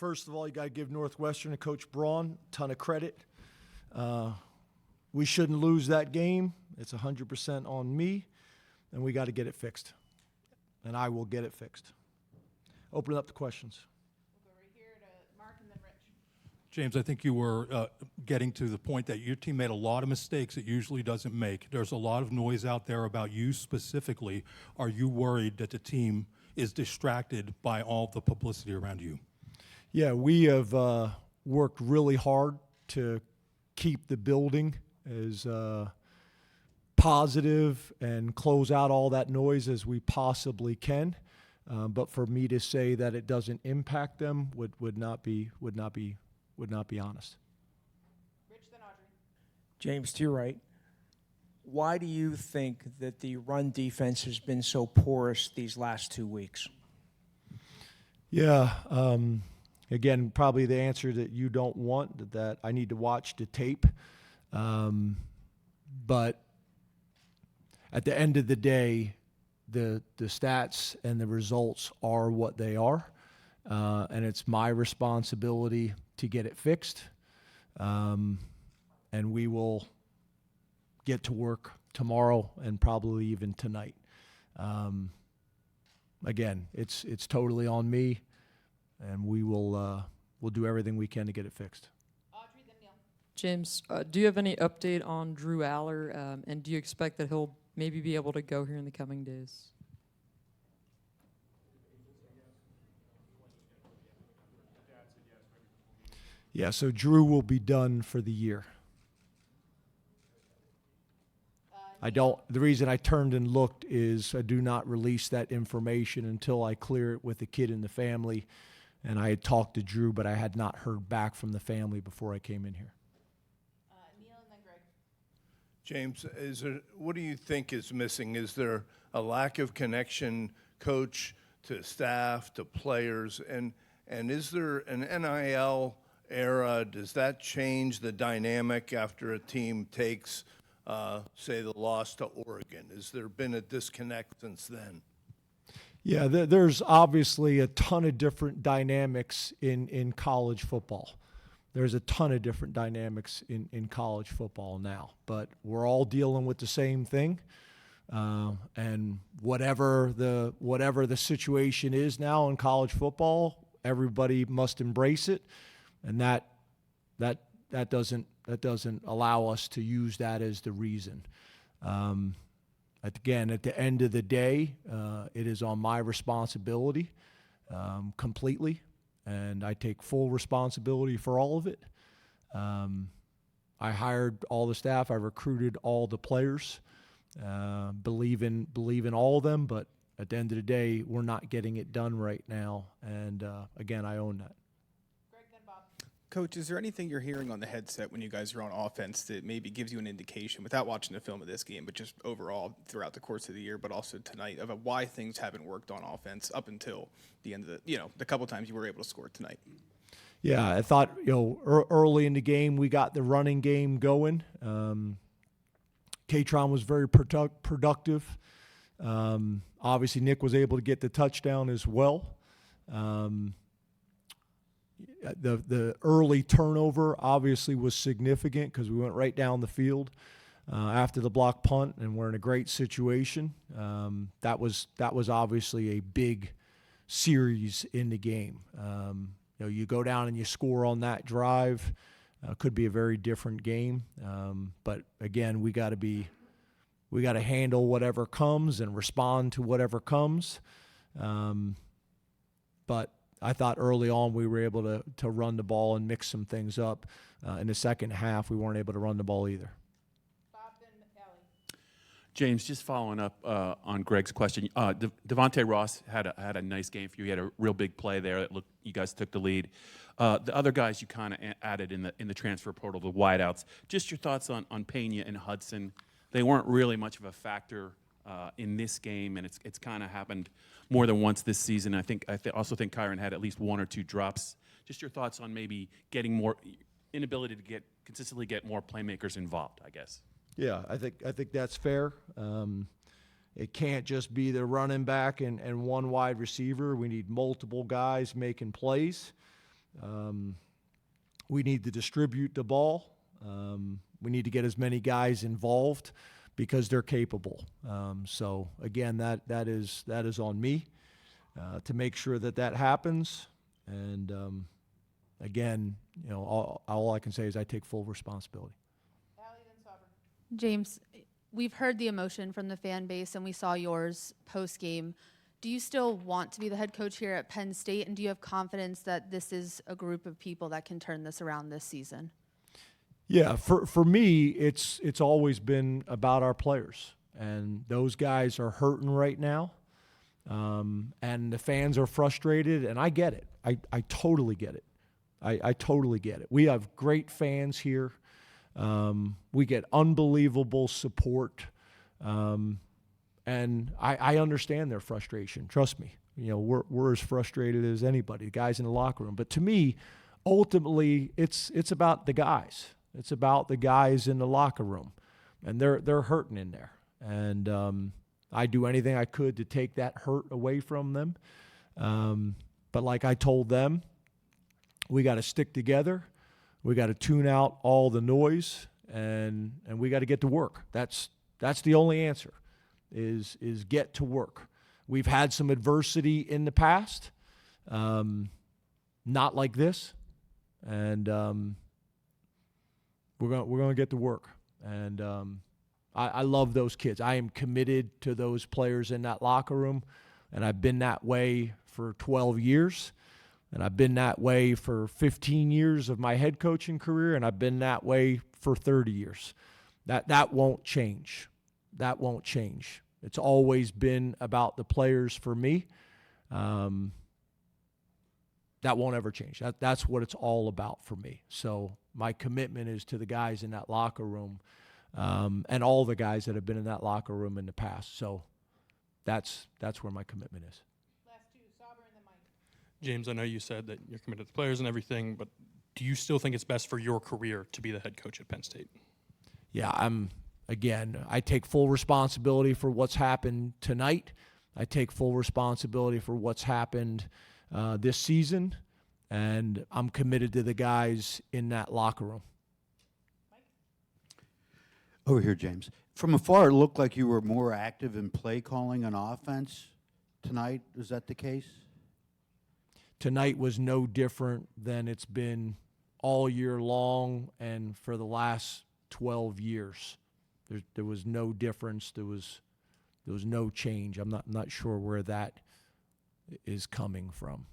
First of all, you got to give Northwestern and Coach Braun a ton of credit. We shouldn't lose that game. It's 100% on me, and we got to get it fixed. And I will get it fixed. Open it up to questions. We'll go right here to Mark and then Rich. James, I think you were getting to the point that your team made a lot of mistakes it usually doesn't make. There's a lot of noise out there about you specifically. Are you worried that the team is distracted by all the publicity around you? Yeah, we have worked really hard to keep the building as positive and close out all that noise as we possibly can. But for me to say that it doesn't impact them would not be honest. Rich, then Audrey. James, to your right, why do you think that the run defense has been so porous these last 2 weeks? Yeah, again, probably the answer that you don't want, that I need to watch the tape. But at the end of the day, the stats and the results are what they are. And it's my responsibility to get it fixed. And we will get to work tomorrow and probably even tonight. Again, it's totally on me, and we'll do everything we can to get it fixed. Audrey, then Neil. James, do you have any update on Drew Aller, and do you expect that he'll maybe be able to go here in the coming days? Yeah, so Drew will be done for the year. The reason I turned and looked is I do not release that information until I clear it with the kid and the family. And I had talked to Drew, but I had not heard back from the family before I came in here. Neil and then Greg. James, what do you think is missing? Is there a lack of connection, coach to staff, to players? And is there an NIL era? Does that change the dynamic after a team takes, say, the loss to Oregon? Has there been a disconnect since then? Yeah, there's obviously a ton of different dynamics in college football. There's a ton of different dynamics in college football now, but we're all dealing with the same thing. And whatever the situation is now in college football, everybody must embrace it, and that doesn't allow us to use that as the reason. Again, at the end of the day, it is on my responsibility completely, and I take full responsibility for all of it. I hired all the staff. I recruited all the players. Believe in all of them, but at the end of the day, we're not getting it done right now, and again, I own that. Greg, then Bob. Coach, is there anything you're hearing on the headset when you guys are on offense that maybe gives you an indication, without watching the film of this game, but just overall throughout the course of the year, but also tonight, of why things haven't worked on offense up until the end of the couple times you were able to score tonight? Yeah, I thought early in the game we got the running game going. Katron was very productive. Obviously, Nick was able to get the touchdown as well. The early turnover obviously was significant because we went right down the field after the block punt, and we're in a great situation. That was obviously a big series in the game. You go down and you score on that drive, could be a very different game. But again, we got to handle whatever comes and respond to whatever comes. But I thought early on we were able to run the ball and mix some things up. In the second half, we weren't able to run the ball either. Bob, then Ellie. James, just following up on Greg's question, Devontae Ross had a nice game for you. He had a real big play there. That you guys took the lead. The other guys you kind of added in the transfer portal, the wideouts. Just your thoughts on Pena and Hudson. They weren't really much of a factor in this game, and it's kind of happened more than once this season. I also think Kyron had at least one or two drops. Just your thoughts on maybe getting more inability to consistently get more playmakers involved, I guess. Yeah, I think that's fair. It can't just be the running back and one wide receiver. We need multiple guys making plays. We need to distribute the ball. We need to get as many guys involved because they're capable. So again, that is on me to make sure that happens. And again, all I can say is I take full responsibility. Allie, then Sovereign. James, we've heard the emotion from the fan base, and we saw yours post-game. Do you still want to be the head coach here at Penn State, and do you have confidence that this is a group of people that can turn this around this season? Yeah, for me, it's always been about our players, and those guys are hurting right now, and the fans are frustrated, and I get it. I totally get it. I totally get it. We have great fans here. We get unbelievable support, and I understand their frustration. Trust me, we're as frustrated as anybody, the guys in the locker room. But to me, ultimately, it's about the guys. It's about the guys in the locker room, and they're hurting in there. And I do anything I could to take that hurt away from them. But like I told them, we got to stick together. We got to tune out all the noise, and we got to get to work. That's the only answer, is get to work. We've had some adversity in the past, not like this, and we're gonna get to work. And I love those kids. I am committed to those players in that locker room, and I've been that way for 12 years. And I've been that way for 15 years of my head coaching career, and I've been that way for 30 years. That won't change. That won't change. It's always been about the players for me. That won't ever change. That's what it's all about for me. So my commitment is to the guys in that locker room, and all the guys that have been in that locker room in the past. So that's where my commitment is. Last two, Sovereign, then Mike. James, I know you said that you're committed to players and everything, but do you still think it's best for your career to be the head coach at Penn State? Yeah, I take full responsibility for what's happened tonight. I take full responsibility for what's happened this season, and I'm committed to the guys in that locker room. Over here, James. From afar, it looked like you were more active in play calling on offense tonight. Is that the case? Tonight was no different than it's been all year long and for the last 12 years. There was no difference. There was no change. I'm not sure where that is coming from.